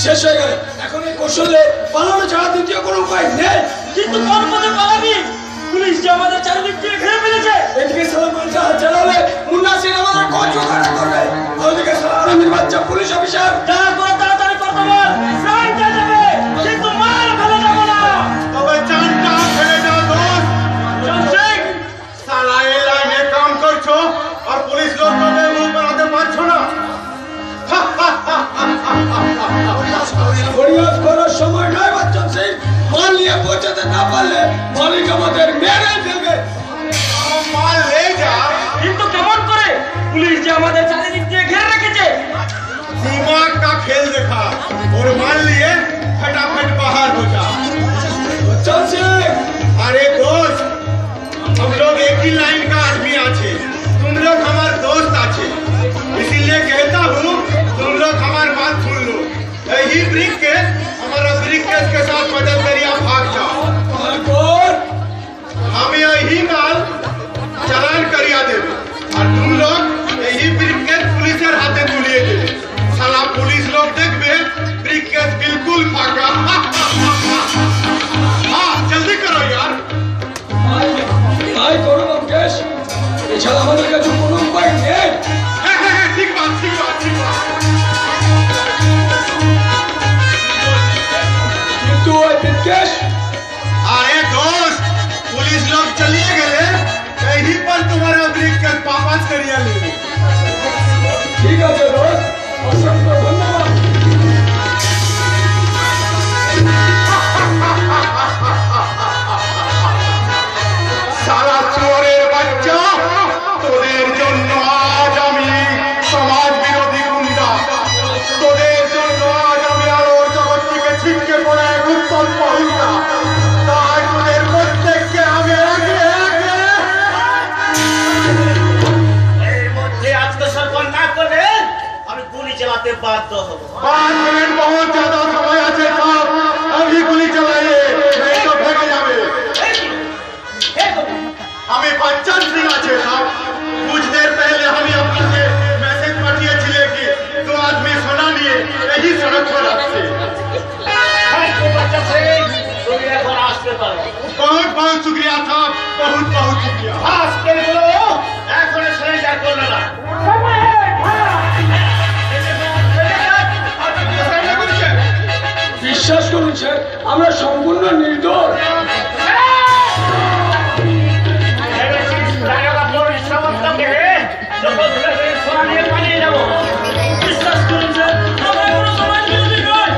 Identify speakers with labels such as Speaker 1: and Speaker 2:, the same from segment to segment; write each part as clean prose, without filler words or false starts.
Speaker 1: শেষ হয়ে গেল। এখন এই কৌশলে পালানো ছাড়া দ্বিতীয় কোনো উপায় নেই।
Speaker 2: কিন্তু কোন পথে পালাবি? পুলিশ যে আমাদের চারিদিক দিয়ে ঘিরে ফেলেছে।
Speaker 1: এদিকে সালা মালটা হাত চালালে মুন্না সিং আমাদের কচুকাটা করবে, ওদিকে সালা আরামের বাচ্চা পুলিশ অফিসার।
Speaker 2: যা করে তাড়াতাড়ি করতে বল, প্রাণ যাবে কিন্তু মার ফেলে যাবো না।
Speaker 3: তবে চানটা ফেলে দাও দোস্ত।
Speaker 2: চলছে
Speaker 3: সালা এই লাইনে কাম করছো আর পুলিশ লোকদের মুখ বানাতে পারছো না।
Speaker 1: ফরিয়াদ করার সময় নয় বাচ্চন সিং। মাল নিয়ে পৌঁছাতে না পারলে মালিক আমাদের মেরে ফেলবে।
Speaker 3: মাল ले जा।
Speaker 2: কিন্তু কেমন করে? পুলিশ যে আমাদের চারিদিক দিয়ে ঘিরে রেখেছে।
Speaker 3: दिमाग का खेल देखा और मान लिए फटाफट बाहर हो जा।
Speaker 1: বাচ্চন সিং
Speaker 3: अरे दोस्त, हम लोग एक ही लाइन का आदमी आछे, तुम लोग हमारे दोस्त आछे, इसीलिए कहता हूँ तुम लोग हमारी बात सुन लो। यही ब्रीफकेस हमारा ब्रीफकेस के साथ मदद करिए, भाग जाओ।
Speaker 1: और
Speaker 3: हमें यही माल चालान करिया देवे और तुम लोग यही ब्रीफकेस पुलिसের হাতে তুলিয়ে দেবে। साला पुलिस लोग देखबे ब्रीफकेस बिल्कुल फाका। हाँ जल्दी करो यार।
Speaker 1: তাই করো মুকেশ, এছাড়া আমাদের কাছে কোনো উপায় নেই।
Speaker 3: ठीक बात ठीक बात ठीक बात।
Speaker 1: কিন্তু ওই মুকেশ
Speaker 3: अरे दोस्त, पुलिस लोग चलिए गए, यही पर तुम्हारा ब्रीफकेस वापस करिए लेंगे।
Speaker 1: ঠিক আছে দোস্ত, অসংখ্য ধন্যবাদ।
Speaker 3: সারা চোরের বাচ্চা, তোদের জন্য আজ আমি সমাজ বিরোধী গুন্ডা, তোদের জন্য আজ আমি আলোর জগৎ থেকে ছিটকে পড়ে এক উত্তম পহিতা। তাই তোদের প্রত্যেককে আমি একে একে
Speaker 2: এর মধ্যে আত্মসমর্পণ না করলে আমি গুলি চালাতে বাধ্য হব।
Speaker 3: 5 मिनट बहुत ज्यादा समय আছে সাহেব, अभी গুলি চালাইয়ে नहीं तो फेंके যাবে। हमें बच्चन सिंह আছে साहब, कुछ देर पहले हम আপনাকে মেসেজ পাঠিয়েছিলেন कि 2 आदमी सोना নিয়ে यही सड़क पर আসছে।
Speaker 2: তুমি এখন আসতে পারো।
Speaker 3: बहुत बहुत शुक्रिया साहब, बहुत बहुत शुक्रिया।
Speaker 2: আসতে বলো, এখন সারেন্ডার করবে না।
Speaker 1: বিশ্বাস করুন স্যার, আমরা সম্পূর্ণ নির্দোষ।
Speaker 2: বিশ্বাস করুন স্যার, আমরা কোনো সমাজ বিরোধী নয়।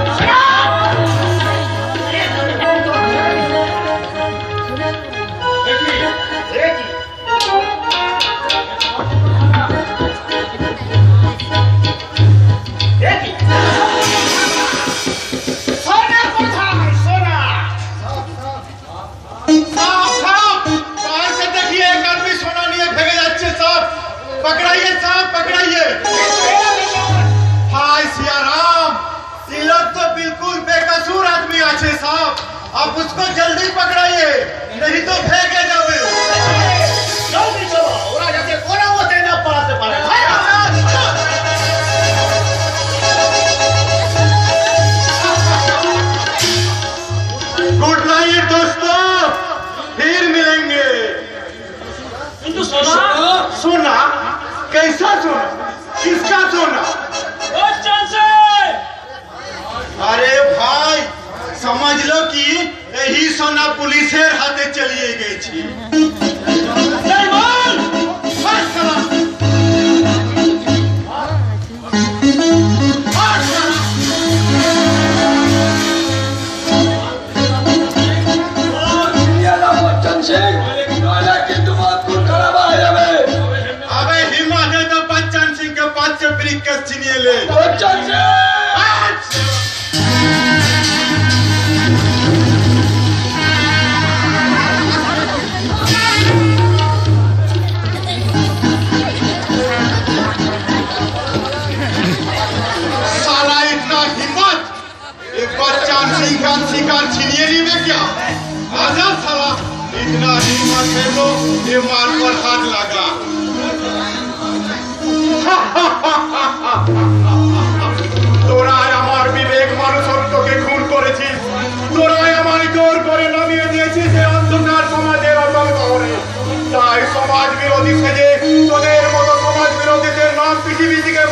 Speaker 3: साहब साहब, बाहर से देखिए एक आदमी सोना लिए फेंके যাচ্ছে साहब, पकड़ाइए साहब पकड़ाइए। हाय सिया राम, ये लोग तो बिल्कुल बेकसूर आदमी আছে साहब, आप उसको जल्दी पकड़ाइए नहीं तो फेंके जावे।
Speaker 2: জলদি চলো, ওরা যাতে কোনো মতে না পালাতে পারে।
Speaker 3: गुड नाइट दोस्तों, फिर मिलेंगे।
Speaker 2: কিন্তু সোনা,
Speaker 3: सोना? कैसा सोना? किसका सोना?
Speaker 2: বচ্চন সিং,
Speaker 3: अरे भाई, समझ लो कि यही सोना पुलिसের হাতে চলিয়ে গেছি।
Speaker 2: সাইমন,
Speaker 3: হাত সালা। হাত সালা।
Speaker 1: বচ্চন সিং, নইলে কিন্তু বাত খুব খারাপ হয়ে যাবে।
Speaker 3: अबे हिम्मत है तो बच्चन सिंह के पास से ब्रीफकेस छीनिए ले।
Speaker 1: বচ্চন সিং
Speaker 3: हाथ साला। साला इतना हिम्मत, एक बच्चन सिंह का शिकार छीनिए नहीं में क्या? आजा साला, इतना हिम्मत है तो ये माल पर हाथ लगा। তোরা আমার বিবেক মানুষ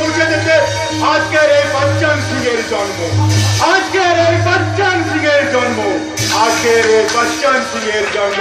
Speaker 3: মুছে দিতে আজকের এই বচ্চন সিংয়ের জন্ম, আজকের এই বচ্চন সিংয়ের জন্ম, আজকের এই বচ্চন সিংয়ের জন্ম।